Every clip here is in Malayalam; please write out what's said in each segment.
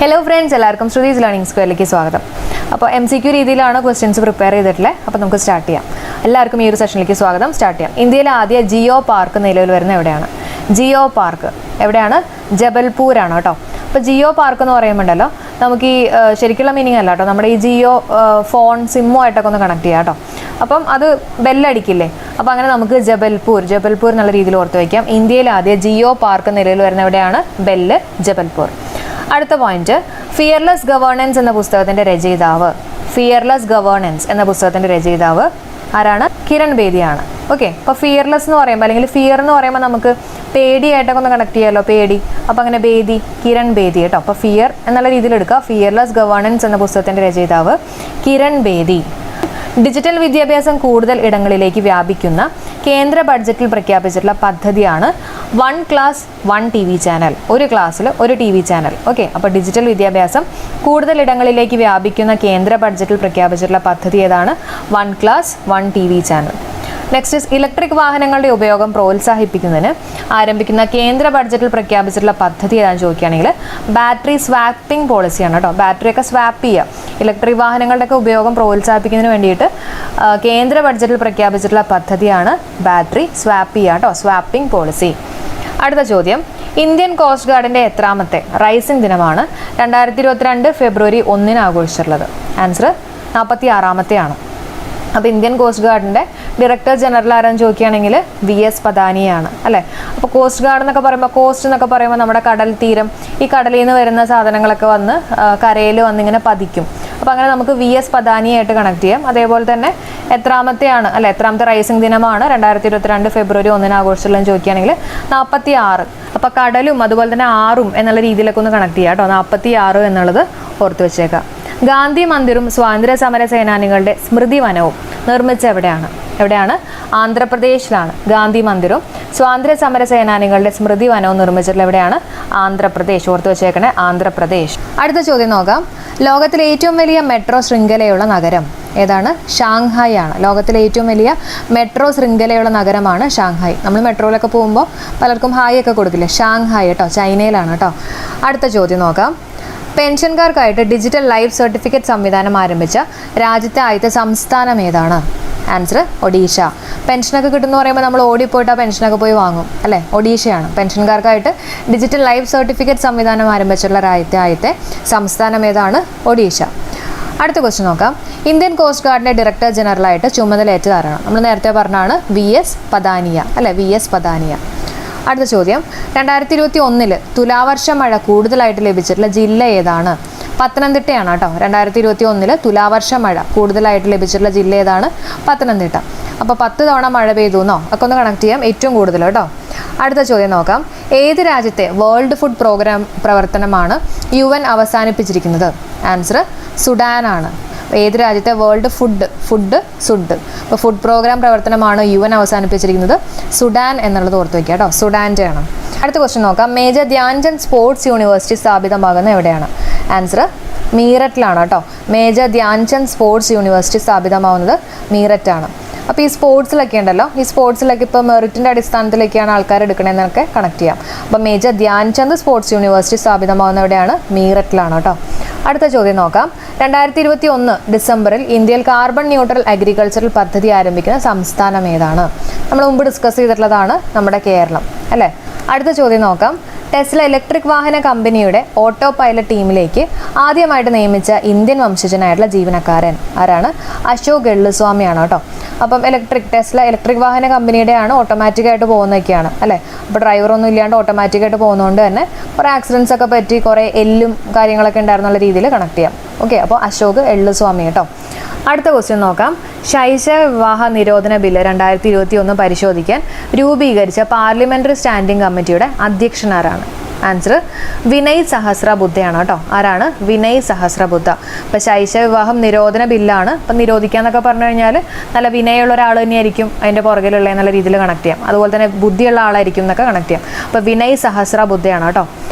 ഹലോ ഫ്രണ്ട്സ്, എല്ലാവർക്കും ശ്രുതീസ് ലേണിംഗ് സ്ക്വയറിലേക്ക് സ്വാഗതം. അപ്പോൾ MCQ രീതിയിലാണ് ക്വസ്റ്റ്യൻസ് പ്രിപ്പയർ ചെയ്തിട്ടുള്ളത്. അപ്പോൾ നമുക്ക് സ്റ്റാർട്ട് ചെയ്യാം. എല്ലാവർക്കും ഈ ഒരു സെഷനിലേക്ക് സ്വാഗതം. സ്റ്റാർട്ട് ചെയ്യാം. ഇന്ത്യയിലെ ആദ്യ ജിയോ പാർക്ക് നിലവിൽ വരുന്നത് എവിടെയാണ്? ജിയോ പാർക്ക് എവിടെയാണ്? ജബൽപൂരാണ് കേട്ടോ. അപ്പോൾ ജിയോ പാർക്ക് എന്ന് പറയുമ്പോണ്ടല്ലോ നമുക്ക് ഈ ശരിക്കുള്ള മീനിങ് അല്ല കേട്ടോ, നമ്മുടെ ഈ ജിയോ ഫോൺ സിമ്മുമായിട്ടൊക്കെ ഒന്ന് കണക്ട് ചെയ്യാം കേട്ടോ. അപ്പം അത് ബെല്ലടിക്കില്ലേ, അപ്പോൾ അങ്ങനെ നമുക്ക് ജബൽപൂർ എന്നുള്ള രീതിയിൽ ഓർത്ത് വയ്ക്കാം. ഇന്ത്യയിലെ ആദ്യ ജിയോ പാർക്ക് നിലവിൽ വരുന്ന എവിടെയാണ്? ബെല്ല്, ജബൽപൂർ. അടുത്ത പോയിന്റ്, ഫിയർലെസ് ഗവേണൻസ് എന്ന പുസ്തകത്തിന്റെ രചയിതാവ് ആരാണ്? കിരൺ ബേദിയാണ്. ഓക്കെ, അപ്പോൾ ഫിയർലെസ് എന്ന് പറയുമ്പോൾ അല്ലെങ്കിൽ ഫിയർ എന്ന് പറയുമ്പോൾ നമുക്ക് പേടിയായിട്ടൊക്കെ ഒന്ന് കണക്ട് ചെയ്യാമല്ലോ, പേടി. അപ്പോൾ അങ്ങനെ ബേദി, കിരൺ ബേദി കേട്ടോ. അപ്പോൾ ഫിയർ എന്നുള്ള രീതിയിൽ എടുക്കുക. ഫിയർലെസ് ഗവേണൻസ് എന്ന പുസ്തകത്തിന്റെ രചയിതാവ് കിരൺ ബേദി. ഡിജിറ്റൽ വിദ്യാഭ്യാസം കൂടുതൽ ഇടങ്ങളിലേക്ക് വ്യാപിക്കുന്ന കേന്ദ്ര ബഡ്ജറ്റിൽ പ്രഖ്യാപിച്ചിട്ടുള്ള പദ്ധതിയാണ് 1 ക്ലാസ് 1 TV ചാനൽ. ഒരു ക്ലാസ്സിൽ ഒരു TV ചാനൽ. ഓക്കെ, അപ്പോൾ ഡിജിറ്റൽ വിദ്യാഭ്യാസം കൂടുതൽ ഇടങ്ങളിലേക്ക് വ്യാപിക്കുന്ന കേന്ദ്ര ബഡ്ജറ്റിൽ പ്രഖ്യാപിച്ചിട്ടുള്ള പദ്ധതി ഏതാണ്? 1 class 1 TV channel. Next is electric വാഹനങ്ങളുടെ ഉപയോഗം പ്രോത്സാഹിപ്പിക്കുന്നതിന് ആരംഭിക്കുന്ന കേന്ദ്ര ബഡ്ജറ്റിൽ പ്രഖ്യാപിച്ചിട്ടുള്ള പദ്ധതി ഏതാണെന്ന് ചോദിക്കുകയാണെങ്കിൽ ബാറ്ററി സ്വാപ്പിംഗ് പോളിസിയാണ് കേട്ടോ. ബാറ്ററിയൊക്കെ സ്വാപ്പ് ചെയ്യുക, ഇലക്ട്രിക് വാഹനങ്ങളുടെയൊക്കെ ഉപയോഗം പ്രോത്സാഹിപ്പിക്കുന്നതിന് വേണ്ടിയിട്ട് കേന്ദ്ര ബഡ്ജറ്റിൽ പ്രഖ്യാപിച്ചിട്ടുള്ള പദ്ധതിയാണ് ബാറ്ററി സ്വാപ്പ് ചെയ്യുക കേട്ടോ, സ്വാപ്പിംഗ് പോളിസി. അടുത്ത ചോദ്യം, ഇന്ത്യൻ കോസ്റ്റ് ഗാർഡിൻ്റെ എത്രാമത്തെ റൈസിംഗ് ദിനമാണ് 2022 ഫെബ്രുവരി 1 ആഘോഷിച്ചിട്ടുള്ളത്? ആൻസർ 46-ാമത്തെയാണ്. അപ്പോൾ ഇന്ത്യൻ കോസ്റ്റ് ഗാർഡിൻ്റെ ഡയറക്ടർ ജനറൽ ആരാന്ന് ചോദിക്കുകയാണെങ്കിൽ VS പദാനിയാണ് അല്ലേ. അപ്പോൾ കോസ്റ്റ് ഗാർഡ് എന്നൊക്കെ പറയുമ്പോൾ, കോസ്റ്റ് എന്നൊക്കെ പറയുമ്പോൾ നമ്മുടെ കടൽ തീരം, ഈ കടലിൽ നിന്ന് വരുന്ന സാധനങ്ങളൊക്കെ വന്ന് കരയിൽ വന്നിങ്ങനെ പതിക്കും. അപ്പോൾ അങ്ങനെ നമുക്ക് VS പദാനിയായിട്ട് കണക്ട് ചെയ്യാം. അതേപോലെ തന്നെ എത്രാമത്തെയാണ് അല്ലെ, എത്രാമത്തെ റൈസിംഗ് ദിനമാണ് 2022 ഫെബ്രുവരി 1 ആഘോഷിച്ചുള്ളതെന്ന് ചോദിക്കുകയാണെങ്കിൽ 46. അപ്പോൾ കടലും അതുപോലെ തന്നെ ആറും എന്നുള്ള രീതിയിലൊക്കെ ഒന്ന് കണക്ട് ചെയ്യാം കേട്ടോ. 46 എന്നുള്ളത് ഓർത്ത് വെച്ചേക്കാം. ഗാന്ധി മന്ദിറും സ്വാതന്ത്ര്യ സമര സേനാനികളുടെ സ്മൃതി വനവും നിർമ്മിച്ച എവിടെയാണ്? ആന്ധ്രാപ്രദേശിലാണ്. ഗാന്ധി മന്ദിറും സ്വാതന്ത്ര്യ സമര സേനാനികളുടെ സ്മൃതി വനവും നിർമ്മിച്ചിട്ടുള്ള എവിടെയാണ്? ആന്ധ്രാപ്രദേശ്. ഓർത്ത് വെച്ചേക്കണേ, ആന്ധ്രാപ്രദേശ്. അടുത്ത ചോദ്യം നോക്കാം. ലോകത്തിലെ ഏറ്റവും വലിയ മെട്രോ ശൃംഖലയുള്ള നഗരം ഏതാണ്? ഷാങ്ഹായ് ആണ്. ലോകത്തിലെ ഏറ്റവും വലിയ മെട്രോ ശൃംഖലയുള്ള നഗരമാണ് ഷാങ്ഹായ്. നമ്മൾ മെട്രോയിലൊക്കെ പോകുമ്പോൾ പലർക്കും ഹായ് ഒക്കെ കൊടുക്കില്ലേ? ഷാങ്ഹായ് കേട്ടോ, ചൈനയിലാണ് കേട്ടോ. അടുത്ത ചോദ്യം നോക്കാം. പെൻഷൻകാർക്കായിട്ട് ഡിജിറ്റൽ ലൈഫ് സർട്ടിഫിക്കറ്റ് സംവിധാനം ആരംഭിച്ച രാജ്യത്തെ ആദ്യത്തെ സംസ്ഥാനം ഏതാണ്? ആൻസർ ഒഡീഷ. പെൻഷനൊക്കെ കിട്ടുമെന്ന് പറയുമ്പോൾ നമ്മൾ ഓടിപ്പോയിട്ട് ആ പെൻഷനൊക്കെ പോയി വാങ്ങും അല്ലേ, ഒഡീഷയാണ്. പെൻഷൻകാർക്കായിട്ട് ഡിജിറ്റൽ ലൈഫ് സർട്ടിഫിക്കറ്റ് സംവിധാനം ആരംഭിച്ചിട്ടുള്ള ആദ്യത്തെ സംസ്ഥാനം ഏതാണ്? ഒഡീഷ. അടുത്ത ക്വസ്റ്റ്യൻ നോക്കാം. ഇന്ത്യൻ കോസ്റ്റ് ഗാർഡിൻ്റെ ഡയറക്ടർ ജനറലായിട്ട് ചുമതലയേറ്റത് ആരാണ്? നമ്മൾ നേരത്തെ പറഞ്ഞാണ് VS പദാനിയ അല്ലേ, VS പദാനിയ. അടുത്ത ചോദ്യം, 2021 തുലാവർഷ മഴ കൂടുതലായിട്ട് ലഭിച്ചിട്ടുള്ള ജില്ല ഏതാണ്? പത്തനംതിട്ടയാണ് കേട്ടോ. 2021 തുലാവർഷ മഴ കൂടുതലായിട്ട് ലഭിച്ചിട്ടുള്ള ജില്ല ഏതാണ്? പത്തനംതിട്ട. അപ്പോൾ 10 തവണ മഴ പെയ്തു എന്നോ ഒക്കെ ഒന്ന് കണക്ട് ചെയ്യാം, ഏറ്റവും കൂടുതൽ കേട്ടോ. അടുത്ത ചോദ്യം നോക്കാം. ഏത് രാജ്യത്തെ വേൾഡ് ഫുഡ് പ്രോഗ്രാം പ്രവർത്തനമാണ് UN അവസാനിപ്പിച്ചിരിക്കുന്നത്? ആൻസർ സുഡാനാണ്. ഏത് രാജ്യത്തെ വേൾഡ് ഫുഡ് അപ്പോൾ ഫുഡ് പ്രോഗ്രാം പ്രവർത്തനമാണ് UN അവസാനിപ്പിച്ചിരിക്കുന്നത്? സുഡാൻ എന്നുള്ളത് ഓർത്ത് വയ്ക്കുക കേട്ടോ, സുഡാൻ്റെ ആണ്. അടുത്ത ക്വസ്റ്റ്യൻ നോക്കാം. മേജർ ധ്യാൻചന്ദ് സ്പോർട്സ് യൂണിവേഴ്സിറ്റി സ്ഥാപിതമാകുന്നത് എവിടെയാണ്? ആൻസർ മീററ്റിലാണ് കേട്ടോ. മേജർ ധ്യാൻചന്ദ് സ്പോർട്സ് യൂണിവേഴ്സിറ്റി സ്ഥാപിതമാവുന്നത് മീററ്റാണ്. അപ്പോൾ ഈ സ്പോർട്സിലൊക്കെ ഉണ്ടല്ലോ, ഈ സ്പോർട്സിലൊക്കെ ഇപ്പോൾ മെറിറ്റിൻ്റെ അടിസ്ഥാനത്തിലേക്കാണ് ആൾക്കാർ എടുക്കണമെന്നൊക്കെ കണക്ട് ചെയ്യാം. അപ്പോൾ മേജർ ധ്യാൻചന്ദ് സ്പോർട്സ് യൂണിവേഴ്സിറ്റി സ്ഥാപിതമാകുന്ന എവിടെയാണ്? മീററ്റിലാണ് കേട്ടോ. അടുത്ത ചോദ്യം നോക്കാം. 2021 ഡിസംബറിൽ ഇന്ത്യയിൽ കാർബൺ ന്യൂട്രൽ അഗ്രികൾച്ചറൽ പദ്ധതി ആരംഭിക്കുന്ന സംസ്ഥാനം ഏതാണ്? നമ്മൾ മുമ്പ് ഡിസ്കസ് ചെയ്തിട്ടുള്ളതാണ് നമ്മുടെ കേരളം അല്ലേ. അടുത്ത ചോദ്യം നോക്കാം. ടെസ്ല ഇലക്ട്രിക് വാഹന കമ്പനിയുടെ ഓട്ടോ പൈലറ്റ് ടീമിലേക്ക് ആദ്യമായിട്ട് നിയമിച്ച ഇന്ത്യൻ വംശജനായിട്ടുള്ള ജീവനക്കാരൻ ആരാണ്? അശോക് എള്ളുസ്വാമിയാണ് കേട്ടോ. അപ്പം ടെസ്ല ഇലക്ട്രിക് വാഹന കമ്പനിയുടെയാണ്, ഓട്ടോമാറ്റിക്കായിട്ട് പോകുന്നതൊക്കെയാണ് അല്ലേ. അപ്പോൾ ഡ്രൈവറൊന്നും ഇല്ലാണ്ട് ഓട്ടോമാറ്റിക്കായിട്ട് പോകുന്നതുകൊണ്ട് തന്നെ കുറേ ആക്സിഡൻസ് ഒക്കെ പറ്റി കുറേ എല്ലും കാര്യങ്ങളൊക്കെ ഉണ്ടായിരുന്നുള്ള രീതിയിൽ കണക്ട് ചെയ്യാം. ഓക്കെ, അപ്പോൾ അശോക് എള്ളുസ്വാമി കേട്ടോ. അടുത്ത ക്വസ്റ്റ്യൻ നോക്കാം. ശൈശവ വിവാഹ നിരോധന ബില്ല് 2021 പരിശോധിക്കാൻ രൂപീകരിച്ച പാർലമെന്ററി സ്റ്റാൻഡിംഗ് കമ്മിറ്റിയുടെ അധ്യക്ഷനാരാണ്? ആൻസർ വിനയ് സഹസ്രബുദ്ധയാണ് കേട്ടോ. ആരാണ്? വിനയ് സഹസ്രബുദ്ധ. അപ്പോൾ ശൈശവ വിവാഹം നിരോധന ബില്ലാണ്. അപ്പം നിരോധിക്കാന്നൊക്കെ പറഞ്ഞു കഴിഞ്ഞാൽ നല്ല വിനയമുള്ള ഒരാൾ തന്നെയായിരിക്കും അതിൻ്റെ പുറകിലുള്ള എന്നുള്ള രീതിയിൽ കണക്ട് ചെയ്യാം. അതുപോലെ തന്നെ ബുദ്ധിയുള്ള ആളായിരിക്കും എന്നൊക്കെ കണക്ട് ചെയ്യാം. അപ്പോൾ വിനയ് സഹസ്രബുദ്ധയാണ് കേട്ടോ.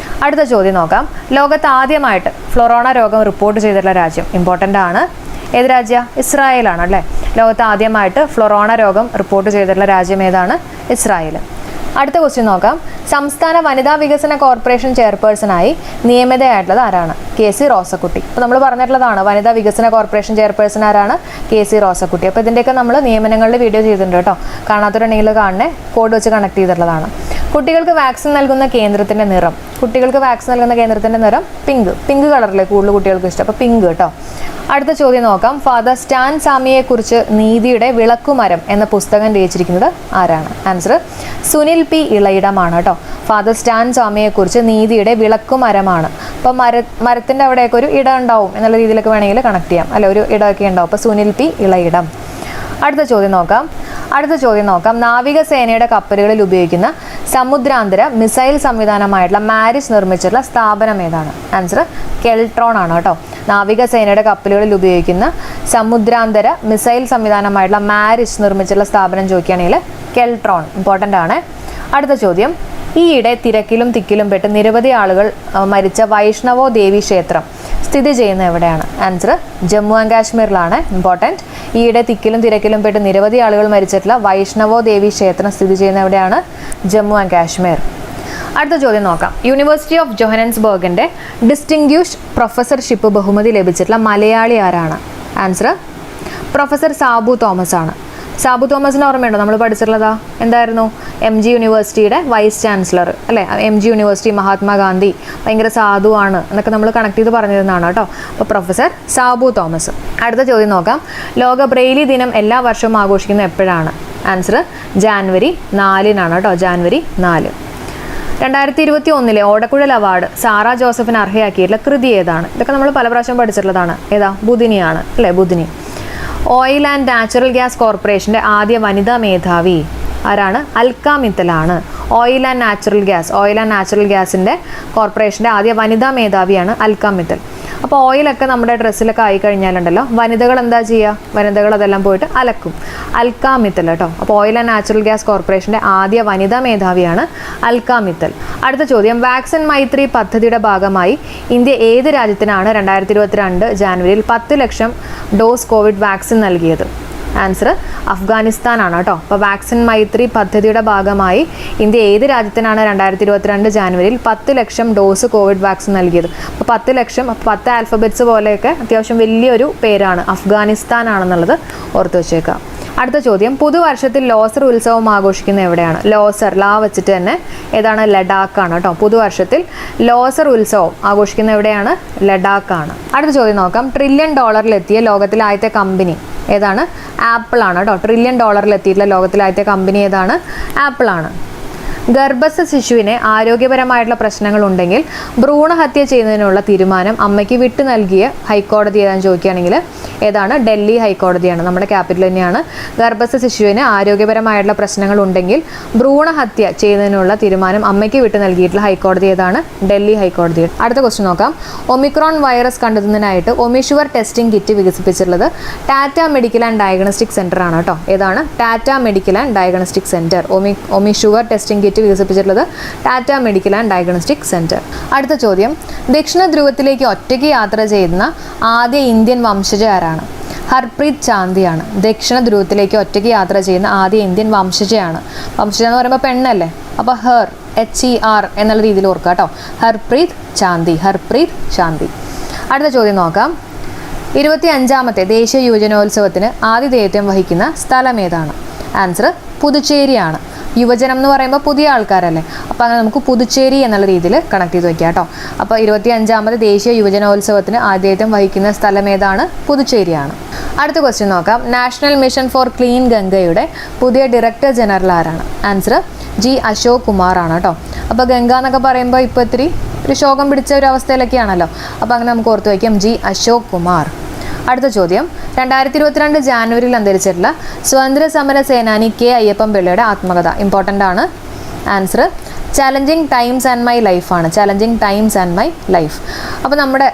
അടുത്ത ചോദ്യം നോക്കാം. ലോകത്ത് ആദ്യമായിട്ട് ഫ്ലൊറോണ രോഗം റിപ്പോർട്ട് ചെയ്തിട്ടുള്ള രാജ്യം ഇമ്പോർട്ടൻ്റ് ആണ്. ഏത് രാജ്യം? ഇസ്രായേലാണ് അല്ലേ. ലോകത്ത് ആദ്യമായിട്ട് ഫ്ലൊറോണ രോഗം റിപ്പോർട്ട് ചെയ്തിട്ടുള്ള രാജ്യം ഏതാണ്? ഇസ്രായേൽ. അടുത്ത ക്വസ്റ്റ്യൻ നോക്കാം. സംസ്ഥാന വനിതാ വികസന കോർപ്പറേഷൻ ചെയർപേഴ്സണായി നിയമിതയായിട്ടുള്ളത് ആരാണ്? KC റോസക്കുട്ടി. അപ്പോൾ നമ്മൾ പറഞ്ഞിട്ടുള്ളതാണ് വനിതാ വികസന കോർപ്പറേഷൻ ചെയർപേഴ്സൺ ആരാണ്? KC റോസക്കുട്ടി. അപ്പോൾ ഇതിൻ്റെയൊക്കെ നമ്മൾ നിയമനങ്ങളുടെ വീഡിയോ ചെയ്തിട്ടുണ്ട് കേട്ടോ. കാണാത്തവരുണ്ടെങ്കിൽ കാണണേ, കോഡ് വെച്ച് കണക്ട് ചെയ്തിട്ടുള്ളതാണ്. കുട്ടികൾക്ക് വാക്സിൻ നൽകുന്ന കേന്ദ്രത്തിൻ്റെ നിറം. കുട്ടികൾക്ക് വാക്സിൻ നൽകുന്ന കേന്ദ്രത്തിൻ്റെ നിറം പിങ്ക് കളറിലെ കൂടുതൽ കുട്ടികൾക്ക് ഇഷ്ടം. അപ്പോൾ പിങ്ക് കേട്ടോ. അടുത്ത ചോദ്യം നോക്കാം. ഫാദർ സ്റ്റാൻ സ്വാമിയെക്കുറിച്ച് നീതിയുടെ വിളക്കുമരം എന്ന പുസ്തകം രചിച്ചിരിക്കുന്നത് ആരാണ്? Answer Sunil P. ഇളയിടമാണ് കേട്ടോ. ഫാദർ സ്റ്റാൻ സ്വാമിയെക്കുറിച്ച് നീതിയുടെ വിളക്കുമരമാണ്. അപ്പോൾ മരത്തിൻ്റെ അവിടെയൊക്കെ ഒരു ഇടം ഉണ്ടാവും എന്നുള്ള രീതിയിലൊക്കെ വേണമെങ്കിൽ കണക്ട് ചെയ്യാം അല്ലെ, ഒരു ഇടമൊക്കെ ഉണ്ടാവും. അപ്പോൾ സുനിൽ P. ഇളയിടം. അടുത്ത ചോദ്യം നോക്കാം. നാവികസേനയുടെ കപ്പലുകളിൽ ഉപയോഗിക്കുന്ന സമുദ്രാന്തര മിസൈൽ സംവിധാനമായിട്ടുള്ള മാരിസ് നിർമ്മിച്ചിട്ടുള്ള സ്ഥാപനം ഏതാണ്? ആൻസർ കെൽട്രോൺ ആണ് കേട്ടോ. നാവികസേനയുടെ കപ്പലുകളിൽ ഉപയോഗിക്കുന്ന സമുദ്രാന്തര മിസൈൽ സംവിധാനമായിട്ടുള്ള മാരിസ് നിർമ്മിച്ചിട്ടുള്ള സ്ഥാപനം ചോദിക്കുകയാണെങ്കിൽ കെൽട്രോൺ. ഇമ്പോർട്ടൻ്റ് ആണ്. അടുത്ത ചോദ്യം. ഈയിടെ തിരക്കിലും തിക്കിലും പെട്ട് നിരവധി ആളുകൾ മരിച്ച വൈഷ്ണവോ ദേവി ക്ഷേത്രം സ്ഥിതി ചെയ്യുന്നത് എവിടെയാണ്? ആൻസർ ജമ്മു ആൻഡ് കാശ്മീരിലാണ്. ഇമ്പോർട്ടൻറ്റ്. ഈയിടെ തിക്കിലും തിരക്കിലും പെട്ട് നിരവധി ആളുകൾ മരിച്ചിട്ടുള്ള വൈഷ്ണവോ ദേവി ക്ഷേത്രം സ്ഥിതി ചെയ്യുന്നത് എവിടെയാണ്? ജമ്മു ആൻഡ് കാശ്മീർ. അടുത്ത ചോദ്യം നോക്കാം. യൂണിവേഴ്സിറ്റി ഓഫ് ജോഹനൻസ്ബർഗിൻ്റെ ഡിസ്റ്റിങ്ക്യൂഷ്ഡ് പ്രൊഫസർഷിപ്പ് ബഹുമതി ലഭിച്ചിട്ടുള്ള മലയാളി ആരാണ്? ആൻസർ പ്രൊഫസർ സാബു തോമസ് ആണ്. സാബു തോമസിന് ഓർമ്മയുണ്ടോ? നമ്മൾ പഠിച്ചിട്ടുള്ളതാ എന്തായിരുന്നു? MG യൂണിവേഴ്സിറ്റിയുടെ വൈസ് ചാൻസലർ അല്ലേ? MG യൂണിവേഴ്സിറ്റി മഹാത്മാഗാന്ധി ഭയങ്കര സാധുവാണ് എന്നൊക്കെ നമ്മൾ കണക്ട് ചെയ്ത് പറഞ്ഞിരുന്നതാണ് കേട്ടോ. അപ്പോൾ പ്രൊഫസർ സാബു തോമസ്. അടുത്ത ചോദ്യം നോക്കാം. ലോക ബ്രെയിലി ദിനം എല്ലാ വർഷവും ആഘോഷിക്കുന്നത് എപ്പോഴാണ്? ആൻസർ ജാനുവരി 4-നാണ് കേട്ടോ. ജാനുവരി 4. 2021 ഓടക്കുഴൽ അവാർഡ് സാറ ജോസഫിന് അർഹയാക്കിയിട്ടുള്ള കൃതി ഏതാണ്? ഇതൊക്കെ നമ്മൾ പല പ്രാവശ്യം പഠിച്ചിട്ടുള്ളതാണ്. ഏതാ? ബുധിനിയാണ് അല്ലേ? Budhini. Oil and natural gas കോർപ്പറേഷൻ്റെ ആദ്യ വനിതാ മേധാവി ആരാണ്? അൽക്ക മിത്തലാണ്. ഓയിൽ ആൻഡ് നാച്ചുറൽ ഗ്യാസിൻ്റെ കോർപ്പറേഷൻ്റെ ആദ്യ വനിതാ മേധാവിയാണ് അൽക്ക മിത്തൽ. അപ്പോൾ ഓയിലൊക്കെ നമ്മുടെ ഡ്രസ്സിലൊക്കെ ആയി കഴിഞ്ഞാലുണ്ടല്ലോ വനിതകൾ എന്താ ചെയ്യുക? വനിതകൾ അതെല്ലാം പോയിട്ട് അലക്കും. അൽക്ക മിത്തൽ കേട്ടോ. അപ്പോൾ ഓയിൽ ആൻഡ് നാച്ചുറൽ ഗ്യാസ് കോർപ്പറേഷൻ്റെ ആദ്യ വനിതാ മേധാവിയാണ് അൽക്ക മിത്തൽ. അടുത്ത ചോദ്യം. വാക്സിൻ മൈത്രി പദ്ധതിയുടെ ഭാഗമായി ഇന്ത്യ ഏത് രാജ്യത്തിനാണ് 2022 ജാനുവരിയിൽ 10 ലക്ഷം ഡോസ് കോവിഡ് വാക്സിൻ നൽകിയത്? ആൻസർ അഫ്ഗാനിസ്ഥാനാണ് കേട്ടോ. അപ്പോൾ വാക്സിൻ മൈത്രി പദ്ധതിയുടെ ഭാഗമായി ഇന്ത്യ ഏത് രാജ്യത്തിനാണ് 2022 ജാനുവരിയിൽ 10 ലക്ഷം ഡോസ് കോവിഡ് വാക്സിൻ നൽകിയത്? അപ്പോൾ 10 ലക്ഷം 10 ആൽഫബറ്റ്സ് പോലെയൊക്കെ അത്യാവശ്യം വലിയൊരു പേരാണ്. അഫ്ഗാനിസ്ഥാൻ ആണെന്നുള്ളത് ഓർത്ത് വെച്ചേക്കാം. അടുത്ത ചോദ്യം. പുതുവർഷത്തിൽ ലോസർ ഉത്സവം ആഘോഷിക്കുന്നത് എവിടെയാണ്? ലോസർ ലാ വെച്ചിട്ട് തന്നെ ഏതാണ്? ലഡാക്കാണ് കേട്ടോ. പുതുവർഷത്തിൽ ലോസർ ഉത്സവം ആഘോഷിക്കുന്നത് എവിടെയാണ്? ലഡാക്കാണ്. അടുത്ത ചോദ്യം നോക്കാം. $1 ട്രില്യൺ എത്തിയ ലോകത്തിലെ ആദ്യത്തെ കമ്പനി ഏതാണ്? ആപ്പിൾ ആണ് കേട്ടോ. $1 ട്രില്യൺ എത്തിയിട്ടുള്ള ലോകത്തിലെ ആദ്യത്തെ കമ്പനി ഏതാണ്? ആപ്പിൾ ആണ്. ഗർഭസ്ഥ ശിശുവിന് ആരോഗ്യപരമായിട്ടുള്ള പ്രശ്നങ്ങൾ ഉണ്ടെങ്കിൽ ഭ്രൂണഹത്യ ചെയ്യുന്നതിനുള്ള തീരുമാനം അമ്മയ്ക്ക് വിട്ടു നൽകിയ ഹൈക്കോടതി ഏതാണെന്ന് ചോദിക്കുകയാണെങ്കിൽ ഏതാണ്? ഡൽഹി ഹൈക്കോടതിയാണ്. നമ്മുടെ ക്യാപിറ്റൽ തന്നെയാണ്. ഗർഭസ്ഥ ശിശുവിന് ആരോഗ്യപരമായിട്ടുള്ള പ്രശ്നങ്ങൾ ഉണ്ടെങ്കിൽ ഭ്രൂണഹത്യ ചെയ്യുന്നതിനുള്ള തീരുമാനം അമ്മയ്ക്ക് വിട്ടു നൽകിയിട്ടുള്ള ഹൈക്കോടതി ഏതാണ്? ഡൽഹി ഹൈക്കോടതി. അടുത്ത ക്വസ്റ്റ്യൻ നോക്കാം. ഒമിക്രോൺ വൈറസ് കണ്ടെത്തുന്നതിനായിട്ട് ഒമിഷുവർ ടെസ്റ്റിംഗ് കിറ്റ് വികസിപ്പിച്ചിട്ടുള്ളത് Tata medical and diagnostic centre ആണ് കേട്ടോ. ഏതാണ്? Tata medical and diagnostic centre. OmiSure testing kit വികസിപ്പിച്ചിട്ടുള്ളത് Tata medical and diagnostic centre. അടുത്ത ചോദ്യം. ദക്ഷിണ ധ്രുവത്തിലേക്ക് ഒറ്റയ്ക്ക് യാത്ര ചെയ്യുന്ന ആദ്യ ഇന്ത്യൻ വംശജ ആരാണ്? ഹർപ്രീത് ചാന്ദിയാണ്. ദക്ഷിണ ധ്രുവത്തിലേക്ക് ഒറ്റയ്ക്ക് യാത്ര ചെയ്യുന്ന ആദ്യ ഇന്ത്യൻ വംശജയാണ്. വംശജ എന്ന് പറയുമ്പോൾ പെണ്ണല്ലേ? അപ്പോൾ HER എന്നുള്ള രീതിയിൽ ഓർക്കുക കേട്ടോ. ഹർപ്രീത് ചാന്ദി. അടുത്ത ചോദ്യം നോക്കാം. 25ാമത്തെ ദേശീയ യുവജനോത്സവത്തിന് ആതിഥേയത്വം വഹിക്കുന്ന സ്ഥലം ഏതാണ്? ആൻസർ പുതുച്ചേരിയാണ്. യുവജനം എന്ന് പറയുമ്പോൾ പുതിയ ആൾക്കാരല്ലേ? അപ്പോൾ അങ്ങനെ നമുക്ക് പുതുച്ചേരി എന്നുള്ള രീതിയിൽ കണക്ട് ചെയ്ത് വയ്ക്കാം കേട്ടോ. അപ്പോൾ 25ാമത് ദേശീയ യുവജനോത്സവത്തിന് ആതിഥേയത്വം വഹിക്കുന്ന സ്ഥലം ഏതാണ്? പുതുച്ചേരിയാണ്. അടുത്ത ക്വസ്റ്റ്യൻ നോക്കാം. നാഷണൽ മിഷൻ ഫോർ ക്ലീൻ ഗംഗയുടെ പുതിയ ഡയറക്ടർ ജനറൽ ആരാണ്? Answer G. അശോക് കുമാർ ആണ് കേട്ടോ. അപ്പോൾ ഗംഗ എന്നൊക്കെ പറയുമ്പോൾ ഇപ്പോൾ ഇത്തിരി ശോകം പിടിച്ച ഒരു അവസ്ഥയിലൊക്കെയാണല്ലോ. അപ്പോൾ അങ്ങനെ നമുക്ക് ഓർത്ത് വയ്ക്കാം G. അശോക് കുമാർ. അടുത്ത ചോദ്യം. 2022 ജാനുവരിയിൽ അന്തരിച്ചിട്ടുള്ള സ്വാതന്ത്ര്യ സമര സേനാനി K. അയ്യപ്പൻ പിള്ളയുടെ ആത്മകഥ. ഇമ്പോർട്ടൻ്റ് ആണ്. Answer challenging times and my ലൈഫാണ്. Challenging times and my life. അപ്പോൾ നമ്മുടെ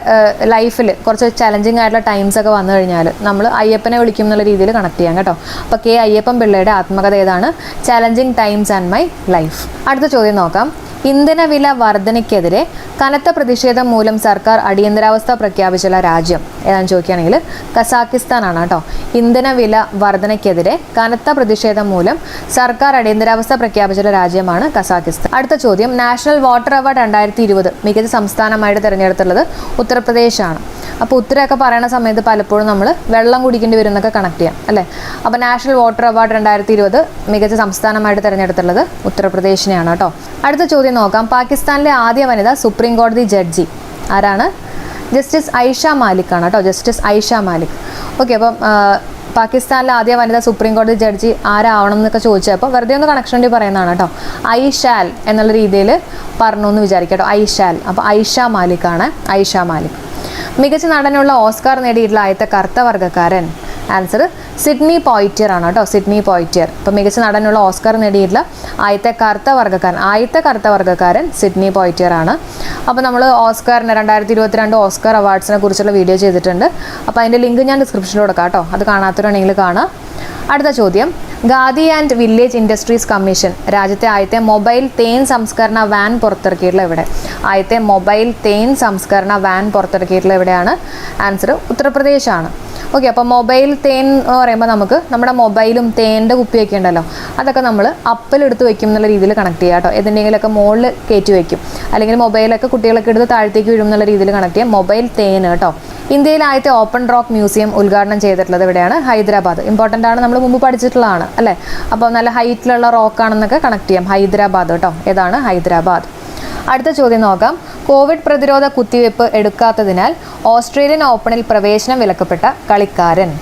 ലൈഫിൽ കുറച്ച് ചലഞ്ചിങ് ആയിട്ടുള്ള ടൈംസ് ഒക്കെ വന്നു കഴിഞ്ഞാൽ നമ്മൾ അയ്യപ്പനെ വിളിക്കും എന്നുള്ള രീതിയിൽ കണക്ട് ചെയ്യാം കേട്ടോ. അപ്പോൾ K. അയ്യപ്പൻ പിള്ളയുടെ ആത്മകഥ ഏതാണ്? Challenging times and my life. അടുത്ത ചോദ്യം നോക്കാം. ഇന്ധനവില വർധനയ്ക്കെതിരെ കനത്ത പ്രതിഷേധം മൂലം സർക്കാർ അടിയന്തരാവസ്ഥ പ്രഖ്യാപിച്ചുള്ള രാജ്യം ഏതാണെന്ന് ചോദിക്കുകയാണെങ്കിൽ കസാക്കിസ്ഥാനാണ് കേട്ടോ. ഇന്ധനവില വർധനയ്ക്കെതിരെ കനത്ത പ്രതിഷേധം മൂലം സർക്കാർ അടിയന്തരാവസ്ഥ പ്രഖ്യാപിച്ചുള്ള രാജ്യമാണ് കസാക്കിസ്ഥാൻ. അടുത്ത ചോദ്യം, നാഷണൽ വാട്ടർ അവാർഡ് 2020 മികച്ച സംസ്ഥാനമായിട്ട് തിരഞ്ഞെടുത്തുള്ളത് ഉത്തർപ്രദേശാണ്. അപ്പോൾ ഉത്തരമൊക്കെ പറയുന്ന സമയത്ത് പലപ്പോഴും നമ്മൾ വെള്ളം കുടിക്കേണ്ടി വരും എന്നൊക്കെ കണക്ട് ചെയ്യാം അല്ലേ. അപ്പോൾ നാഷണൽ വാട്ടർ അവാർഡ് 2020 മികച്ച സംസ്ഥാനമായിട്ട് തിരഞ്ഞെടുത്തുള്ളത് ഉത്തർപ്രദേശിനെയാണ് കേട്ടോ. അടുത്ത ചോദ്യം നോക്കാം. പാകിസ്ഥാനിലെ ആദ്യ വനിത സുപ്രീം കോടതി ജഡ്ജി ആരാണ്? ജസ്റ്റിസ് ഐഷ മാലിക് ആണ് കേട്ടോ. ജസ്റ്റിസ് ഐഷ മാലിക്. ഓക്കെ, അപ്പം പാകിസ്ഥാനിലെ ആദ്യ വനിത സുപ്രീം കോടതി ജഡ്ജി ആരാവണം എന്നൊക്കെ ചോദിച്ചപ്പോൾ വെറുതെ ഒന്ന് കണക്ഷൻ വേണ്ടി പറയുന്നതാണ് കേട്ടോ. ഐ ഷാൽ എന്നുള്ള രീതിയിൽ പറഞ്ഞു എന്ന് വിചാരിക്കാം കേട്ടോ. I shall. അപ്പോൾ ഐഷ മാലിക് ആണ്. ഐഷ മാലിക്. മികച്ച നടനുള്ള ഓസ്കാർ നേടിയിട്ടുള്ള ആദ്യത്തെ കറുത്ത വർഗ്ഗക്കാരൻ? ആൻസർ സിഡ്നി പോയിറ്റിയർ ആണ് കേട്ടോ. സിഡ്നി പോയിറ്റിയർ. അപ്പോൾ മികച്ച നടനുള്ള ഓസ്കാർ നേടിയിട്ടുള്ള ആദ്യത്തെ കറുത്ത വർഗ്ഗക്കാരൻ സിഡ്നി പോയിറ്റിയർ ആണ്. അപ്പോൾ നമ്മൾ ഓസ്കാറിന് 2022 ഓസ്കാർ അവാർഡ്സിനെ കുറിച്ചുള്ള വീഡിയോ ചെയ്തിട്ടുണ്ട്. അപ്പോൾ അതിൻ്റെ ലിങ്ക് ഞാൻ ഡിസ്ക്രിപ്ഷനിൽ കൊടുക്കാം കേട്ടോ. അത് കാണാത്തവരാണെങ്കിൽ കാണാം. അടുത്ത ചോദ്യം, khadi and village industries commission രാജ്യത്തെ ആദ്യത്തെ മൊബൈൽ തേൻ സംസ്കരണ വാൻ പുറത്തിറക്കിയിട്ടുള്ള എവിടെ? ആദ്യത്തെ മൊബൈൽ തേൻ സംസ്കരണ വാൻ പുറത്തിറക്കിയിട്ടുള്ള എവിടെയാണ്? ആൻസർ ഉത്തർപ്രദേശാണ്. ഓക്കെ, അപ്പോൾ മൊബൈൽ തേൻ എന്ന് പറയുമ്പോൾ നമുക്ക് നമ്മുടെ മൊബൈലും തേൻ്റെ കുപ്പിയൊക്കെ ഉണ്ടല്ലോ, അതൊക്കെ നമ്മൾ അപ്പിലെടുത്ത് വെക്കും എന്നുള്ള രീതിയിൽ കണക്ട് ചെയ്യുക കേട്ടോ. ഏതെങ്കിലുമൊക്കെ മുകളിൽ കയറ്റി വയ്ക്കും, അല്ലെങ്കിൽ മൊബൈലൊക്കെ കുട്ടികളൊക്കെ എടുത്ത് താഴത്തേക്ക് വീഴും എന്നുള്ള രീതിയിൽ കണക്ട് ചെയ്യാം. മൊബൈൽ തേൻ കേട്ടോ. ഇന്ത്യയിൽ ആദ്യത്തെ ഓപ്പൺ റോക്ക് മ്യൂസിയം ഉദ്ഘാടനം ചെയ്തിട്ടുള്ളത് എവിടെയാണ്? ഹൈദരാബാദ്. ഇമ്പോർട്ടൻ്റ് ആണ്, നമ്മൾ മുമ്പ് പഠിച്ചിട്ടുള്ളതാണ് അല്ലേ. അപ്പോൾ നല്ല ഹൈറ്റിലുള്ള റോക്കാണെന്നൊക്കെ കണക്ട് ചെയ്യാം. ഹൈദരാബാദ് കേട്ടോ. ഏതാണ്? ഹൈദരാബാദ്. അടുത്ത ചോദ്യം നോക്കാം. കോവിഡ് പ്രതിരോധ കുത്തിവയ്പ്പ് എടുക്കാത്തതിനാൽ ഓസ്ട്രേലിയൻ ഓപ്പണിൽ പ്രവേശനം വിലക്കപ്പെട്ട കളിക്കാരൻ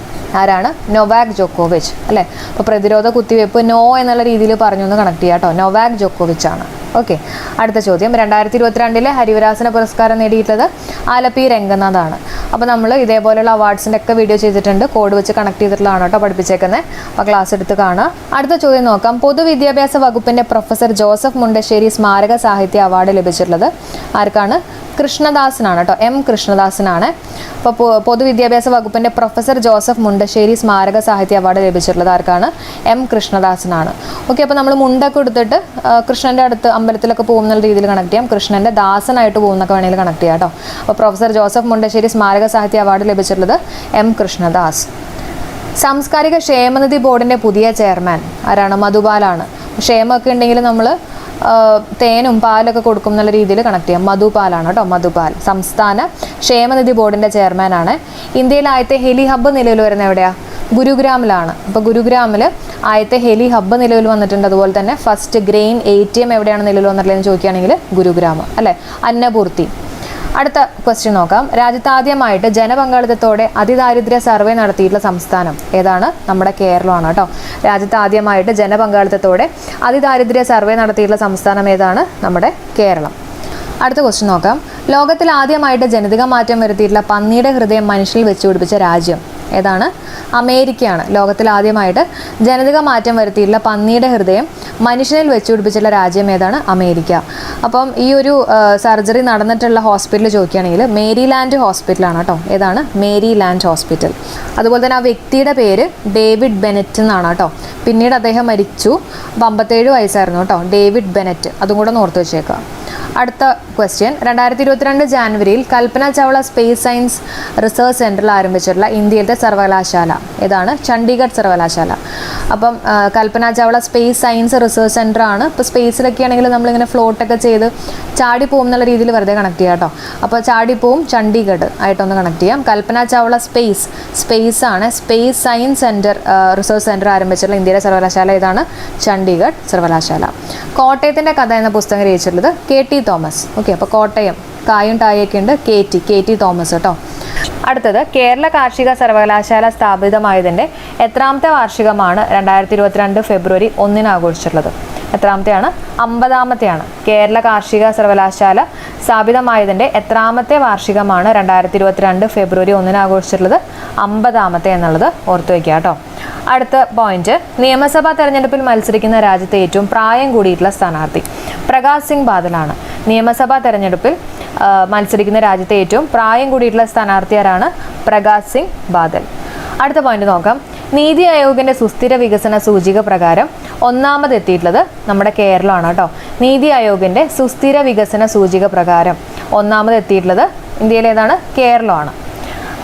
ആരാണ്? നൊവാക് ജോക്കോവിച്ച് അല്ലേ. അപ്പോൾ പ്രതിരോധ കുത്തിവയ്പ്പ് നോ എന്നുള്ള രീതിയിൽ പറഞ്ഞു എന്ന് കണക്ട് ചെയ്യാം കേട്ടോ. നൊവാക് ജോക്കോവിച്ച് ആണ്. ഓക്കെ, അടുത്ത ചോദ്യം. 2022 ഹരിവരാസന പുരസ്കാരം നേടിയിട്ടുള്ളത് ആലപ്പി രംഗനാഥ് ആണ്. അപ്പോൾ നമ്മൾ ഇതേപോലെയുള്ള അവാർഡ്സിൻ്റെ ഒക്കെ വീഡിയോ ചെയ്തിട്ടുണ്ട്. കോഡ് വെച്ച് കണക്ട് ചെയ്തിട്ടുള്ളതാണ് കേട്ടോ പഠിപ്പിച്ചേക്കുന്നത്. അപ്പോൾ ക്ലാസ് എടുത്ത് കാണുക. അടുത്ത ചോദ്യം നോക്കാം. പൊതുവിദ്യാഭ്യാസ വകുപ്പിൻ്റെ പ്രൊഫസർ ജോസഫ് മുണ്ടശ്ശേരി സ്മാരക സാഹിത്യ അവാർഡ് ലഭിച്ചിട്ടുള്ളത് ആർക്കാണ്? കൃഷ്ണദാസിനാണ് കേട്ടോ. എം കൃഷ്ണദാസിനാണ്. അപ്പോൾ പൊതുവിദ്യാഭ്യാസ വകുപ്പിൻ്റെ പ്രൊഫസർ ജോസഫ് മുണ്ടശ്ശേരി സ്മാരക സാഹിത്യ അവാർഡ് ലഭിച്ചിട്ടുള്ളത് ആർക്കാണ്? എം കൃഷ്ണദാസിനാണ്. ഓക്കെ, അപ്പോൾ നമ്മൾ മുണ്ടൊക്കെ എടുത്തിട്ട് കൃഷ്ണൻ്റെ അടുത്ത് അമ്പലത്തിലൊക്കെ പോകുന്ന രീതിയിൽ കണക്ട് ചെയ്യാം. കൃഷ്ണൻ്റെ ദാസനായിട്ട് പോകുന്നൊക്കെ വേണമെങ്കിൽ കണക്ട് ചെയ്യാം കേട്ടോ. അപ്പോൾ പ്രൊഫസർ ജോസഫ് മുണ്ടശ്ശേരി സ്മാരക സാഹിത്യ അവാർഡ് ലഭിച്ചിട്ടുള്ളത് എം കൃഷ്ണദാസ്. സാംസ്കാരിക ക്ഷേമനിധി ബോർഡിൻ്റെ പുതിയ ചെയർമാൻ ആരാണ്? മധുപാലാണ്. ക്ഷേമമൊക്കെ ഉണ്ടെങ്കിൽ നമ്മൾ തേനും പാലൊക്കെ കൊടുക്കും എന്നുള്ള രീതിയിൽ കണക്ട് ചെയ്യാം. മധുപാലാണ് കേട്ടോ. മധുപാൽ സംസ്ഥാന ക്ഷേമനിധി ബോർഡിൻ്റെ ചെയർമാനാണ്. ഇന്ത്യയിൽ ആദ്യത്തെ ഹെലി ഹബ്ബ് നിലവിൽ വരുന്ന എവിടെയാണ്? ഗുരുഗ്രാമിലാണ്. അപ്പോൾ ഗുരുഗ്രാമിൽ ആദ്യത്തെ ഹെലി ഹബ്ബ് നിലവിൽ വന്നിട്ടുണ്ട്. അതുപോലെ തന്നെ ഫസ്റ്റ് ഗ്രെയിൻ ATM എവിടെയാണ് നിലവിൽ വന്നിട്ടുള്ളതെന്ന് ചോദിക്കുകയാണെങ്കിൽ ഗുരുഗ്രാം അല്ലേ. അന്നപൂർത്തി. അടുത്ത ക്വസ്റ്റ്യൻ നോക്കാം. രാജ്യത്ത് ആദ്യമായിട്ട് ജനപങ്കാളിത്തത്തോടെ അതിദാരിദ്ര്യ സർവേ നടത്തിയിട്ടുള്ള സംസ്ഥാനം ഏതാണ്? നമ്മുടെ കേരളമാണ് കേട്ടോ. രാജ്യത്ത് ആദ്യമായിട്ട് ജനപങ്കാളിത്തത്തോടെ അതിദാരിദ്ര്യ സർവേ നടത്തിയിട്ടുള്ള സംസ്ഥാനം ഏതാണ്? നമ്മുടെ കേരളം. അടുത്ത ക്വസ്റ്റ്യൻ നോക്കാം. ലോകത്തിൽ ആദ്യമായിട്ട് ജനിതക മാറ്റം വരുത്തിയിട്ടുള്ള പന്നിയുടെ ഹൃദയം മനുഷ്യരിൽ വെച്ചുപിടിപ്പിച്ച രാജ്യം ഏതാണ്? അമേരിക്കയാണ്. ലോകത്തിൽ ആദ്യമായിട്ട് ജനിതക മാറ്റം വരുത്തിയിട്ടുള്ള പന്നിയുടെ ഹൃദയം മനുഷ്യനിൽ വെച്ചുപിടിപ്പിച്ചിട്ടുള്ള രാജ്യം ഏതാണ്? അമേരിക്ക. അപ്പം ഈ ഒരു സർജറി നടന്നിട്ടുള്ള ഹോസ്പിറ്റൽ ചോദിക്കുകയാണെങ്കിൽ മേരിലാൻഡ് ഹോസ്പിറ്റലാണ് കേട്ടോ. ഏതാണ്? Maryland hospital. അതുപോലെ തന്നെ ആ വ്യക്തിയുടെ പേര് ഡേവിഡ് ബെനറ്റ് എന്നാണ് കേട്ടോ. പിന്നീട് അദ്ദേഹം മരിച്ചു. 57 വയസ്സായിരുന്നു കേട്ടോ. David Bennett. അതും കൂടെ ഒന്ന് ഓർത്ത് വെച്ചേക്കുക. അടുത്ത ക്വസ്റ്റ്യൻ. 2022 ജാനുവരിയിൽ Kalpana Chawla space science research സെൻറ്ററിൽ ആരംഭിച്ചിട്ടുള്ള ഇന്ത്യയിലത്തെ സർവകലാശാല ഏതാണ്? ചണ്ഡീഗഡ് സർവകലാശാല. അപ്പം Kalpana Chawla space science research centre ആണ്. ഇപ്പോൾ സ്പേസിലൊക്കെ ആണെങ്കിൽ നമ്മളിങ്ങനെ ഫ്ലോട്ടൊക്കെ ചെയ്ത് ചാടിപ്പോവും എന്നുള്ള രീതിയിൽ വെറുതെ കണക്ട് ചെയ്യാം കേട്ടോ. അപ്പോൾ ചാടിപ്പോവും ചണ്ഡീഗഡ് ആയിട്ടൊന്ന് കണക്ട് ചെയ്യാം. കൽപ്പന ചൗള സ്പേസ് ആണ്. Space science centre research centre ആരംഭിച്ചിട്ടുള്ള ഇന്ത്യയിലെ സർവകലാശാല ഏതാണ്? ചണ്ഡീഗഡ് സർവകലാശാല. കോട്ടയത്തിൻ്റെ കഥ എന്ന പുസ്തകം രചിച്ചിട്ടുള്ളത് KT തോമസ്. ഓക്കെ, അപ്പോൾ കോട്ടയം കായും ടായൊക്കെ ഉണ്ട്. KT തോമസ് കേട്ടോ. അടുത്തത്, കേരള കാർഷിക സർവകലാശാല സ്ഥാപിതമായതിൻ്റെ എത്രാമത്തെ വാർഷികമാണ് 2022 ഫെബ്രുവരി 1 ആഘോഷിച്ചിട്ടുള്ളത്? എത്രാമത്തെയാണ്? 50-ാമത്തെയാണ്. കേരള കാർഷിക സർവകലാശാല സ്ഥാപിതമായതിൻ്റെ എത്രാമത്തെ വാർഷികമാണ് 2022 ഫെബ്രുവരി 1 ആഘോഷിച്ചിട്ടുള്ളത്? 50-ാമത്തെ എന്നുള്ളത് ഓർത്തു വയ്ക്കുക കേട്ടോ. അടുത്ത പോയിന്റ്, നിയമസഭാ തെരഞ്ഞെടുപ്പിൽ മത്സരിക്കുന്ന രാജ്യത്തെ ഏറ്റവും പ്രായം കൂടിയിട്ടുള്ള സ്ഥാനാർത്ഥി പ്രകാശ് സിംഗ് ബാദലാണ്. നിയമസഭാ തെരഞ്ഞെടുപ്പിൽ മത്സരിക്കുന്ന രാജ്യത്തെ ഏറ്റവും പ്രായം കൂടിയിട്ടുള്ള സ്ഥാനാർത്ഥി ആരാണ്? പ്രകാശ് സിംഗ് ബാദൽ. അടുത്ത പോയിന്റ് നോക്കാം. നീതി ആയോഗിന്റെ സുസ്ഥിര വികസന സൂചിക പ്രകാരം ഒന്നാമത് എത്തിയിട്ടുള്ളത് നമ്മുടെ കേരളമാണ് കേട്ടോ. നീതി ആയോഗിന്റെ സുസ്ഥിര വികസന സൂചിക പ്രകാരം ഒന്നാമത് എത്തിയിട്ടുള്ളത് ഇന്ത്യയിലെ ഏതാണ്? കേരളമാണ്.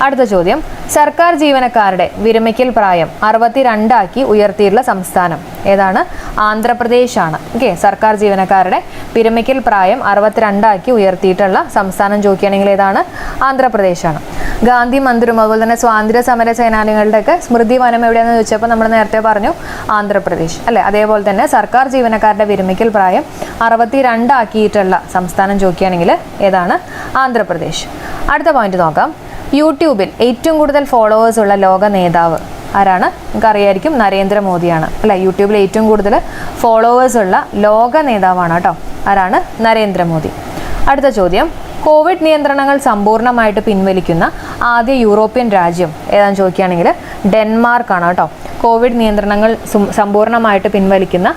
അടുത്ത ചോദ്യം, സർക്കാർ ജീവനക്കാരുടെ വിരമിക്കൽ പ്രായം 62 ആക്കി ഉയർത്തിയിട്ടുള്ള സംസ്ഥാനം ഏതാണ്? ആന്ധ്രാപ്രദേശാണ്. ഓക്കെ, സർക്കാർ ജീവനക്കാരുടെ വിരമിക്കൽ പ്രായം 62 ആക്കി ഉയർത്തിയിട്ടുള്ള സംസ്ഥാനം ചോദിക്കുകയാണെങ്കിൽ ഏതാണ്? ആന്ധ്രാപ്രദേശാണ്. ഗാന്ധി മന്ദിരം അതുപോലെ തന്നെ സ്വാതന്ത്ര്യ സമര സേനാനികളുടെയൊക്കെ സ്മൃതി വനം എവിടെയാണെന്ന് ചോദിച്ചപ്പോൾ നമ്മൾ നേരത്തെ പറഞ്ഞു ആന്ധ്രാപ്രദേശ് അല്ലേ. അതേപോലെ തന്നെ സർക്കാർ ജീവനക്കാരുടെ വിരമിക്കൽ പ്രായം 62 ആക്കിയിട്ടുള്ള സംസ്ഥാനം ചോദിക്കുകയാണെങ്കിൽ ഏതാണ്? ആന്ധ്രാപ്രദേശ്. അടുത്ത പോയിന്റ് നോക്കാം. യൂട്യൂബിൽ ഏറ്റവും കൂടുതൽ ഫോളോവേഴ്സ് ഉള്ള ലോക നേതാവ് ആരാണ്? നിങ്ങൾക്ക് അറിയായിരിക്കും, നരേന്ദ്രമോദിയാണ് അല്ലെ. യൂട്യൂബിൽ ഏറ്റവും കൂടുതൽ ഫോളോവേഴ്സ് ഉള്ള ലോക നേതാവാണ് കേട്ടോ. ആരാണ്? നരേന്ദ്രമോദി. അടുത്ത ചോദ്യം, കോവിഡ് നിയന്ത്രണങ്ങൾ സമ്പൂർണ്ണമായിട്ട് പിൻവലിക്കുന്ന ആദ്യ യൂറോപ്യൻ രാജ്യം ഏതാണെന്ന് ചോദിക്കുകയാണെങ്കിൽ ഡെൻമാർക്കാണ് കേട്ടോ. കോവിഡ് നിയന്ത്രണങ്ങൾ സമ്പൂർണ്ണമായിട്ട് പിൻവലിക്കുന്ന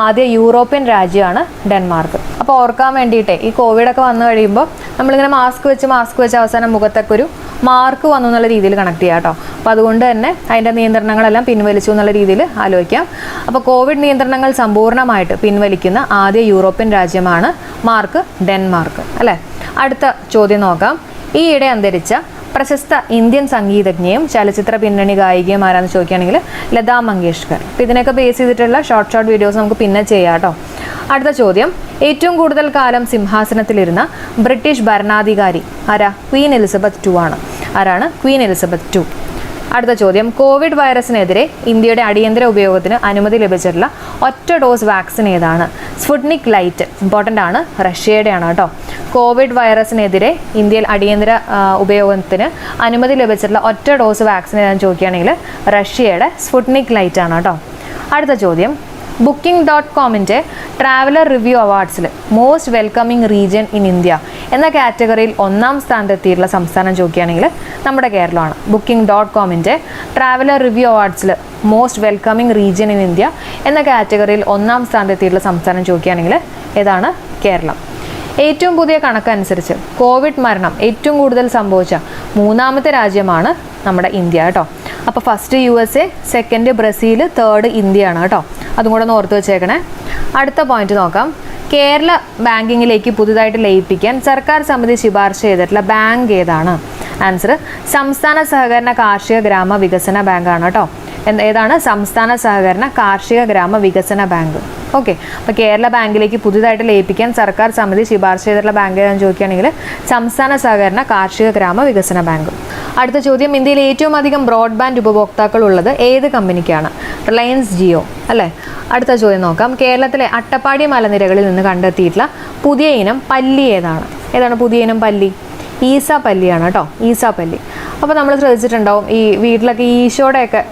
ആദ്യ യൂറോപ്യൻ രാജ്യമാണ് ഡെൻമാർക്ക്. അപ്പോൾ ഓർക്കാൻ വേണ്ടിയിട്ട് ഈ കോവിഡൊക്കെ വന്നു കഴിയുമ്പോൾ നമ്മളിങ്ങനെ മാസ്ക് വെച്ച് അവസാനം മുഖത്തൊക്കെ ഒരു മാർക്ക് വന്നു എന്നുള്ള രീതിയിൽ കണക്ട് ചെയ്യാം കേട്ടോ. അപ്പോൾ അതുകൊണ്ട് തന്നെ അതിൻ്റെ നിയന്ത്രണങ്ങളെല്ലാം പിൻവലിച്ചു എന്നുള്ള രീതിയിൽ ആലോചിക്കാം. അപ്പോൾ കോവിഡ് നിയന്ത്രണങ്ങൾ സമ്പൂർണ്ണമായിട്ട് പിൻവലിക്കുന്ന ആദ്യ യൂറോപ്യൻ രാജ്യമാണ് ഡെൻമാർക്ക് അല്ലേ. അടുത്ത ചോദ്യം നോക്കാം. ഈയിടെ അന്തരിച്ച പ്രശസ്ത ഇന്ത്യൻ സംഗീതജ്ഞയും ചലച്ചിത്ര പിന്നണി ഗായികയും ആരാന്ന് ചോദിക്കുകയാണെങ്കിൽ ലതാ മങ്കേഷ്കർ. അപ്പോൾ ഇതിനൊക്കെ ബേസ് ചെയ്തിട്ടുള്ള ഷോർട്ട് വീഡിയോസ് നമുക്ക് പിന്നെ ചെയ്യാം കേട്ടോ. അടുത്ത ചോദ്യം, ഏറ്റവും കൂടുതൽ കാലം സിംഹാസനത്തിലിരുന്ന ബ്രിട്ടീഷ് ഭരണാധികാരി ആരാ? ക്വീൻ എലിസബത്ത് II ആണ്. ആരാണ്? Queen Elizabeth II. അടുത്ത ചോദ്യം, കോവിഡ് വൈറസിനെതിരെ ഇന്ത്യയുടെ അടിയന്തര ഉപയോഗത്തിന് അനുമതി ലഭിച്ചിട്ടുള്ള ഒറ്റ ഡോസ് വാക്സിൻ ഏതാണ്? Sputnik light. ഇമ്പോർട്ടൻ്റ് ആണ്, റഷ്യയുടെയാണ് കേട്ടോ. കോവിഡ് വൈറസിനെതിരെ ഇന്ത്യയിൽ അടിയന്തര ഉപയോഗത്തിന് അനുമതി ലഭിച്ചിട്ടുള്ള ഒറ്റ ഡോസ് വാക്സിൻ ഏതാണെന്ന് ചോദിക്കുകയാണെങ്കിൽ റഷ്യയുടെ സ്പുട്നിക് ലൈറ്റ് ആണ് കേട്ടോ. അടുത്ത ചോദ്യം, Booking.comന്റെ ട്രാവലർ റിവ്യൂ അവാർഡ്സിൽ most welcoming region in India എന്ന കാറ്റഗറിയിൽ ഒന്നാം സ്ഥാനത്തെത്തിയിട്ടുള്ള സംസ്ഥാനം ചോദിക്കുകയാണെങ്കിൽ നമ്മുടെ കേരളമാണ്. Booking.comന്റെ ട്രാവലർ റിവ്യൂ അവാർഡ്സിൽ most welcoming region in India എന്ന കാറ്റഗറിയിൽ ഒന്നാം സ്ഥാനത്തെത്തിയിട്ടുള്ള സംസ്ഥാനം ചോദിക്കുകയാണെങ്കിൽ ഏതാണ്? കേരളം. ഏറ്റവും പുതിയ കണക്കനുസരിച്ച് കോവിഡ് മരണം ഏറ്റവും കൂടുതൽ സംഭവിച്ച മൂന്നാമത്തെ രാജ്യമാണ് നമ്മുടെ ഇന്ത്യ കേട്ടോ. അപ്പോൾ first USA, second Brazil, third ഇന്ത്യയാണ് കേട്ടോ. അതും കൂടെ ഒന്ന് ഓർത്ത് വെച്ചേക്കണേ. അടുത്ത പോയിന്റ് നോക്കാം. കേരള ബാങ്കിങ്ങിലേക്ക് പുതുതായിട്ട് ലയിപ്പിക്കാൻ സർക്കാർ സമിതി ശുപാർശ ചെയ്തിട്ടുള്ള ബാങ്ക് ഏതാണ്? ആൻസർ സംസ്ഥാന സഹകരണ കാർഷിക ഗ്രാമ വികസന ബാങ്കാണ് കേട്ടോ. ഏതാണ്? സംസ്ഥാന സഹകരണ കാർഷിക ഗ്രാമ വികസന ബാങ്ക്. ഓക്കെ, അപ്പോൾ കേരള ബാങ്കിലേക്ക് പുതുതായിട്ട് ലയിപ്പിക്കാൻ സർക്കാർ സമിതി ശുപാർശ ചെയ്തിട്ടുള്ള ബാങ്ക് ഏതാണെന്ന് ചോദിക്കുകയാണെങ്കിൽ സംസ്ഥാന സഹകരണ കാർഷിക ഗ്രാമ വികസന ബാങ്ക്. അടുത്ത ചോദ്യം, ഇന്ത്യയിൽ ഏറ്റവും അധികം ബ്രോഡ്ബാൻഡ് ഉപഭോക്താക്കൾ ഉള്ളത് ഏത് കമ്പനിക്കാണ്? റിലയൻസ് ജിയോ അല്ലേ. അടുത്ത ചോദ്യം നോക്കാം. കേരളത്തിലെ അട്ടപ്പാടി മലനിരകളിൽ നിന്ന് കണ്ടെത്തിയിട്ടുള്ള പുതിയ ഇനം പല്ലി ഏതാണ്? ഏതാണ് പുതിയ ഇനം പല്ലി? ഈസാപ്പല്ലിയാണ് കേട്ടോ. ഈസാപ്പല്ലി. അപ്പോൾ നമ്മൾ ശ്രദ്ധിച്ചിട്ടുണ്ടാവും, ഈ വീട്ടിലൊക്കെ ഈശോയുടെയൊക്കെ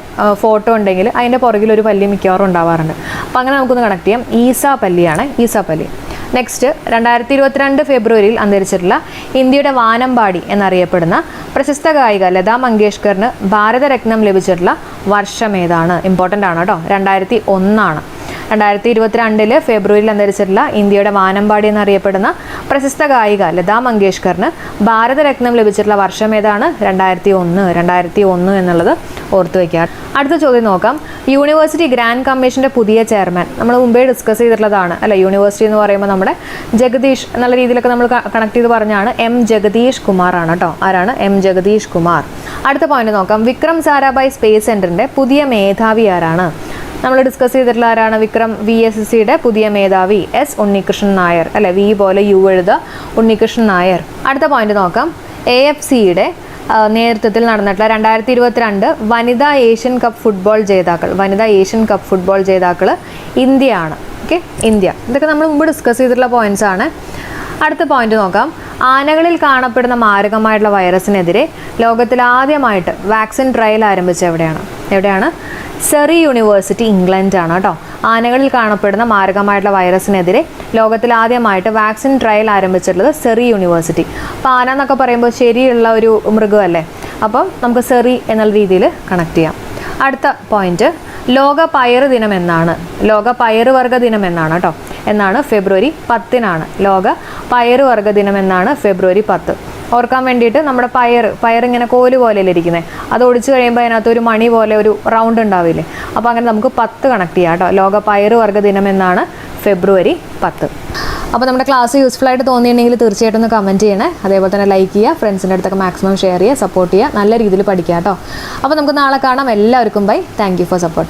ഫോട്ടോ ഉണ്ടെങ്കിൽ അതിൻ്റെ പുറകിൽ ഒരു പല്ലി മിക്കവാറും ഉണ്ടാവാറുണ്ട്. അപ്പോൾ അങ്ങനെ നമുക്കൊന്ന് കണക്ട് ചെയ്യാം. ഈസാപ്പല്ലിയാണ് ഈസാപ്പല്ലി. നെക്സ്റ്റ്, 2022 ഫെബ്രുവരിയിൽ അന്തരിച്ചിട്ടുള്ള ഇന്ത്യയുടെ വാനമ്പാടി എന്നറിയപ്പെടുന്ന പ്രശസ്ത ഗായിക ലതാ മങ്കേഷ്കറിന് ഭാരതരത്നം ലഭിച്ചിട്ടുള്ള വർഷം ഏതാണ്? ഇമ്പോർട്ടൻ്റ് ആണ് കേട്ടോ. 2001 ആണ്. 2022 ഫെബ്രുവരിയിൽ അന്തരിച്ചിട്ടുള്ള ഇന്ത്യയുടെ വാനമ്പാടി എന്നറിയപ്പെടുന്ന പ്രശസ്ത ഗായിക ലതാ മങ്കേഷ്കറിന് ഭാരതരത്നം ലഭിച്ചിട്ടുള്ള വർഷം ഏതാണ്? 2001 എന്നുള്ളത് ഓർത്തു വയ്ക്കുക. അടുത്ത ചോദ്യം നോക്കാം. യൂണിവേഴ്സിറ്റി ഗ്രാൻഡ് കമ്മീഷന്റെ പുതിയ ചെയർമാൻ നമ്മൾ മുമ്പേ ഡിസ്കസ് ചെയ്തിട്ടുള്ളതാണ് അല്ലെ. യൂണിവേഴ്സിറ്റി എന്ന് പറയുമ്പോൾ നമ്മുടെ ജഗദീഷ് എന്നുള്ള രീതിയിലൊക്കെ നമ്മൾ കണക്ട് ചെയ്ത് പറഞ്ഞാണ് M. ജഗദീഷ് കുമാർ ആണ് കേട്ടോ. ആരാണ്? M. ജഗദീഷ് കുമാർ. അടുത്ത പോയിന്റ് നോക്കാം. വിക്രം സാരാഭായ് സ്പേസ് സെന്ററിന്റെ പുതിയ മേധാവി ആരാണ്? നമ്മൾ ഡിസ്കസ് ചെയ്തിട്ടുള്ള ആരാണ്? വിക്രം VSSCയുടെ പുതിയ മേധാവി S. ഉണ്ണികൃഷ്ണൻ നായർ അല്ലെ. വി പോലെ യു എഴുതുക, ഉണ്ണികൃഷ്ണൻ നായർ. അടുത്ത പോയിന്റ് നോക്കാം. AFCയുടെ നേതൃത്വത്തിൽ നടന്നിട്ടുള്ള 2022 വനിതാ ഏഷ്യൻ കപ്പ് ഫുട്ബോൾ ജേതാക്കൾ ഇന്ത്യയാണ്. Okay, India. ഇതൊക്കെ നമ്മൾ മുമ്പ് ഡിസ്കസ് ചെയ്തിട്ടുള്ള പോയിന്റ്സ് ആണ്. അടുത്ത പോയിന്റ് നോക്കാം. ആനകളിൽ കാണപ്പെടുന്ന മാരകമായിട്ടുള്ള വൈറസിനെതിരെ ലോകത്തിൽ ആദ്യമായിട്ട് വാക്സിൻ ട്രയൽ ആരംഭിച്ച എവിടെയാണ്? സെറി യൂണിവേഴ്സിറ്റി, ഇംഗ്ലണ്ട് ആണ് കേട്ടോ. ആനകളിൽ കാണപ്പെടുന്ന മാരകമായിട്ടുള്ള വൈറസിനെതിരെ ലോകത്തിൽ ആദ്യമായിട്ട് വാക്സിൻ ട്രയൽ ആരംഭിച്ചിട്ടുള്ളത് സെറി യൂണിവേഴ്സിറ്റി. അപ്പോൾ ആന എന്നൊക്കെ പറയുമ്പോൾ ശരിയുള്ള ഒരു മൃഗമല്ലേ, അപ്പം നമുക്ക് സെറി എന്നുള്ള രീതിയിൽ കണക്ട് ചെയ്യാം. അടുത്ത പോയിന്റ്, ലോക പയറ് ദിനം എന്നാണ്? ലോക പയറുവർഗ ദിനം എന്നാണ് കേട്ടോ. എന്നാണ്? ഫെബ്രുവരി 10 ലോക പയറുവർഗ ദിനം എന്നാണ് ഫെബ്രുവരി 10. ഓർക്കാൻ വേണ്ടിയിട്ട് നമ്മുടെ പയർ ഇങ്ങനെ കോല് പോലെയല്ലേ ഇരിക്കുന്നത്, അത് ഒടിച്ച് കഴിയുമ്പോൾ അതിനകത്ത് ഒരു മണി പോലെ ഒരു റൗണ്ട് ഉണ്ടാവില്ലേ. അപ്പോൾ അങ്ങനെ നമുക്ക് 10 കണക്ട് ചെയ്യാം കേട്ടോ. ലോക പയറുവർഗ്ഗ ദിനം എന്നാണ് ഫെബ്രുവരി 10. അപ്പോൾ നമ്മുടെ ക്ലാസ് യൂസ്ഫുൾ ആയിട്ട് തോന്നിയിട്ടുണ്ടെങ്കിൽ തീർച്ചയായിട്ടും ഒന്ന് കമൻറ്റ് ചെയ്യണേ. അതേപോലെ തന്നെ ലൈക്ക് ചെയ്യുക, ഫ്രണ്ട്സിൻ്റെ അടുത്തൊക്കെ മാക്സിമം ഷെയർ ചെയ്യുക, സപ്പോർട്ട് ചെയ്യുക, നല്ല രീതിയിൽ പഠിക്കുക കേട്ടോ. അപ്പോൾ നമുക്ക് നാളെ കാണാം. എല്ലാവർക്കും bye. Thank you for support.